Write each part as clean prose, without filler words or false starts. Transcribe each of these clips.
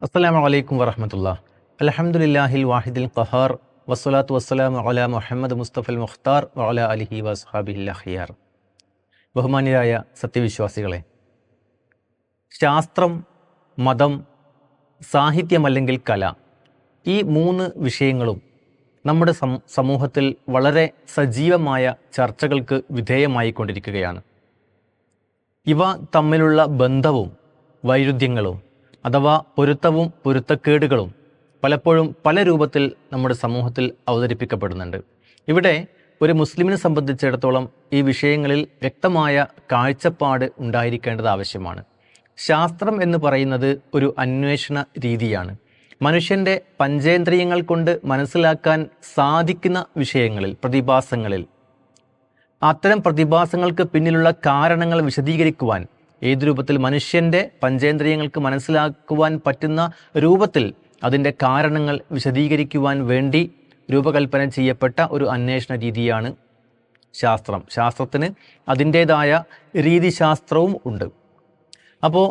അസ്സലാമു അലൈക്കും വറഹ്മത്തുള്ളാഹി. അൽഹംദുലില്ലാഹിൽ വാഹിദിൽ ഖഹാർ വസ്സലാത്തു വസ്സലാമു അലാ മുഹമ്മദ് മുസ്തഫൽ മുഖ്താർ വഅലാ അലിഹി വസ്ഹാബിഹിൽ അഖിയാർ. ബഹുമാന്യരായ സത്യവിശ്വാസികളെ, ശാസ്ത്രം, മതം, സാഹിത്യം അല്ലെങ്കിൽ കല, ഈ മൂന്ന് വിഷയങ്ങളും നമ്മുടെ സമൂഹത്തിൽ വളരെ സജീവമായ ചർച്ചകൾക്ക് വിധേയമായിക്കൊണ്ടിരിക്കുകയാണ്. ഇവ തമ്മിലുള്ള ബന്ധവും വൈരുദ്ധ്യങ്ങളും അഥവാ പൊരുത്തവും പൊരുത്തക്കേടുകളും പലപ്പോഴും പല രൂപത്തിൽ നമ്മുടെ സമൂഹത്തിൽ അവതരിപ്പിക്കപ്പെടുന്നുണ്ട്. ഇവിടെ ഒരു മുസ്ലിമിനെ സംബന്ധിച്ചിടത്തോളം ഈ വിഷയങ്ങളിൽ വ്യക്തമായ കാഴ്ചപ്പാട് ഉണ്ടായിരിക്കേണ്ടത് ആവശ്യമാണ്. ശാസ്ത്രം എന്ന് പറയുന്നത് ഒരു അന്വേഷണ രീതിയാണ്. മനുഷ്യൻ്റെ പഞ്ചേന്ദ്രിയങ്ങൾ കൊണ്ട് മനസ്സിലാക്കാൻ സാധിക്കുന്ന വിഷയങ്ങളിൽ, പ്രതിഭാസങ്ങളിൽ, അത്തരം പ്രതിഭാസങ്ങൾക്ക് പിന്നിലുള്ള കാരണങ്ങൾ വിശദീകരിക്കുവാൻ, ഏത് രൂപത്തിൽ മനുഷ്യൻ്റെ പഞ്ചേന്ദ്രിയങ്ങൾക്ക് മനസ്സിലാക്കുവാൻ പറ്റുന്ന രൂപത്തിൽ അതിൻ്റെ കാരണങ്ങൾ വിശദീകരിക്കുവാൻ വേണ്ടി രൂപകൽപ്പന ചെയ്യപ്പെട്ട ഒരു അന്വേഷണ രീതിയാണ് ശാസ്ത്രം. ശാസ്ത്രത്തിന് അതിൻ്റേതായ രീതിശാസ്ത്രവും ഉണ്ട്. അപ്പോൾ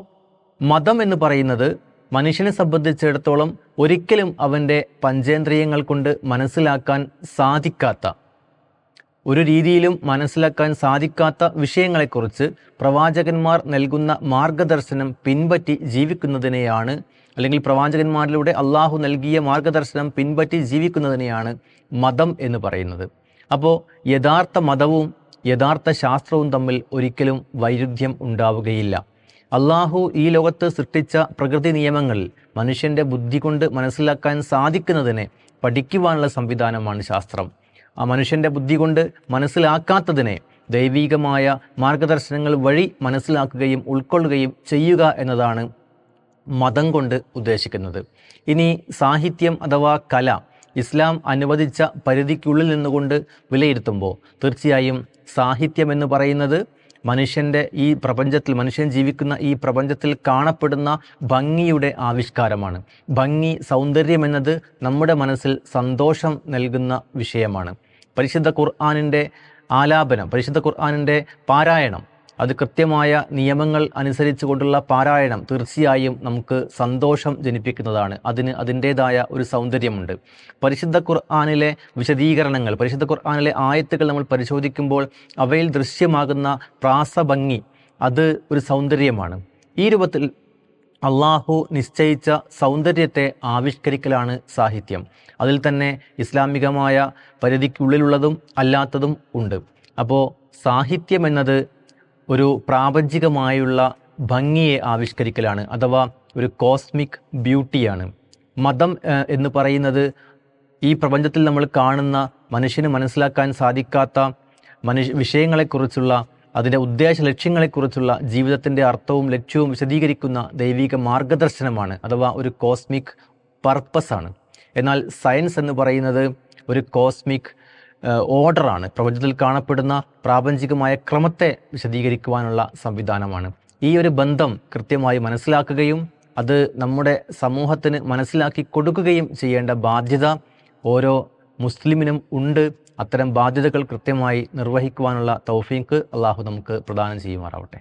മതം എന്ന് പറയുന്നത് മനുഷ്യനെ സംബന്ധിച്ചിടത്തോളം ഒരിക്കലും അവൻ്റെ പഞ്ചേന്ദ്രിയങ്ങൾ കൊണ്ട് മനസ്സിലാക്കാൻ സാധിക്കാത്ത, ഒരു രീതിയിലും മനസ്സിലാക്കാൻ സാധിക്കാത്ത വിഷയങ്ങളെക്കുറിച്ച് പ്രവാചകന്മാർ നൽകുന്ന മാർഗദർശനം പിൻപറ്റി ജീവിക്കുന്നതിനെയാണ്, അല്ലെങ്കിൽ പ്രവാചകന്മാരിലൂടെ അള്ളാഹു നൽകിയ മാർഗദർശനം പിൻപറ്റി ജീവിക്കുന്നതിനെയാണ് മതം എന്ന് പറയുന്നത്. അപ്പോൾ യഥാർത്ഥ മതവും യഥാർത്ഥ ശാസ്ത്രവും തമ്മിൽ ഒരിക്കലും വൈരുദ്ധ്യം ഉണ്ടാവുകയില്ല. അള്ളാഹു ഈ ലോകത്ത് സൃഷ്ടിച്ച പ്രകൃതി നിയമങ്ങളിൽ മനുഷ്യൻ്റെ ബുദ്ധി കൊണ്ട് മനസ്സിലാക്കാൻ സാധിക്കുന്നതിനെ പഠിക്കുവാനുള്ള സംവിധാനമാണ് ശാസ്ത്രം. ആ മനുഷ്യൻ്റെ ബുദ്ധി കൊണ്ട് മനസ്സിലാക്കാത്തതിനെ ദൈവികമായ മാർഗദർശനങ്ങൾ വഴി മനസ്സിലാക്കുകയും ഉൾക്കൊള്ളുകയും ചെയ്യുക എന്നതാണ് മതം കൊണ്ട് ഉദ്ദേശിക്കുന്നത്. ഇനി സാഹിത്യം അഥവാ കല ഇസ്ലാം അനുവദിച്ച പരിധിക്കുള്ളിൽ നിന്നുകൊണ്ട് വിലയിരുത്തുമ്പോൾ തീർച്ചയായും സാഹിത്യം എന്ന് പറയുന്നത് മനുഷ്യൻ്റെ ഈ പ്രപഞ്ചത്തിൽ, മനുഷ്യൻ ജീവിക്കുന്ന ഈ പ്രപഞ്ചത്തിൽ കാണപ്പെടുന്ന ഭംഗിയുടെ ആവിഷ്കാരമാണ്. ഭംഗി, സൗന്ദര്യം എന്നത് നമ്മുടെ മനസ്സിൽ സന്തോഷം നൽകുന്ന വിഷയമാണ്. പരിശുദ്ധ ഖുർആനിൻ്റെ ആലാപനം, പരിശുദ്ധ ഖുർആനിൻ്റെ പാരായണം, അത് കൃത്യമായ നിയമങ്ങൾ അനുസരിച്ച് കൊണ്ടുള്ള പാരായണം തീർച്ചയായും നമുക്ക് സന്തോഷം ജനിപ്പിക്കുന്നതാണ്. അതിന് അതിൻ്റേതായ ഒരു സൗന്ദര്യമുണ്ട്. പരിശുദ്ധ ഖുർആനിലെ വിശദീകരണങ്ങൾ, പരിശുദ്ധ ഖുർആനിലെ ആയത്തുകൾ നമ്മൾ പരിശോധിക്കുമ്പോൾ അവയിൽ ദൃശ്യമാകുന്ന പ്രാസഭംഗി, അത് ഒരു സൗന്ദര്യമാണ്. ഈ രൂപത്തിൽ അള്ളാഹു നിശ്ചയിച്ച സൗന്ദര്യത്തെ ആവിഷ്കരിക്കലാണ് സാഹിത്യം. അതിൽ തന്നെ ഇസ്ലാമികമായ പരിധിക്കുള്ളിലുള്ളതും അല്ലാത്തതും ഉണ്ട്. അപ്പോൾ സാഹിത്യം എന്നത് ഒരു പ്രാപഞ്ചികമായുള്ള ഭംഗിയെ ആവിഷ്കരിക്കലാണ്, അഥവാ ഒരു കോസ്മിക് ബ്യൂട്ടിയാണ്. മതം എന്ന് പറയുന്നത് ഈ പ്രപഞ്ചത്തിൽ നമ്മൾ കാണുന്ന, മനുഷ്യന് മനസ്സിലാക്കാൻ സാധിക്കാത്ത വിഷയങ്ങളെക്കുറിച്ചുള്ള, അതിൻ്റെ ഉദ്ദേശ ലക്ഷ്യങ്ങളെക്കുറിച്ചുള്ള ജീവിതത്തിൻ്റെ അർത്ഥവും ലക്ഷ്യവും വിശദീകരിക്കുന്ന ദൈവിക മാർഗദർശനമാണ്, അഥവാ ഒരു കോസ്മിക് പർപ്പസാണ്. എന്നാൽ സയൻസ് എന്ന് പറയുന്നത് ഒരു കോസ്മിക് ഓർഡറാണ്. പ്രപഞ്ചത്തിൽ കാണപ്പെടുന്ന പ്രാപഞ്ചികമായ ക്രമത്തെ വിശദീകരിക്കുവാനുള്ള സംവിധാനമാണ്. ഈ ഒരു ബന്ധം കൃത്യമായി മനസ്സിലാക്കുകയും അത് നമ്മുടെ സമൂഹത്തിന് മനസ്സിലാക്കി കൊടുക്കുകയും ചെയ്യേണ്ട ബാധ്യത ഓരോ മുസ്ലിമിനും ഉണ്ട്. അത്തരം ബാധ്യതകൾ കൃത്യമായി നിർവഹിക്കുവാനുള്ള തൗഫീഖ് അള്ളാഹു നമുക്ക് പ്രദാനം ചെയ്യുമാറാവട്ടെ.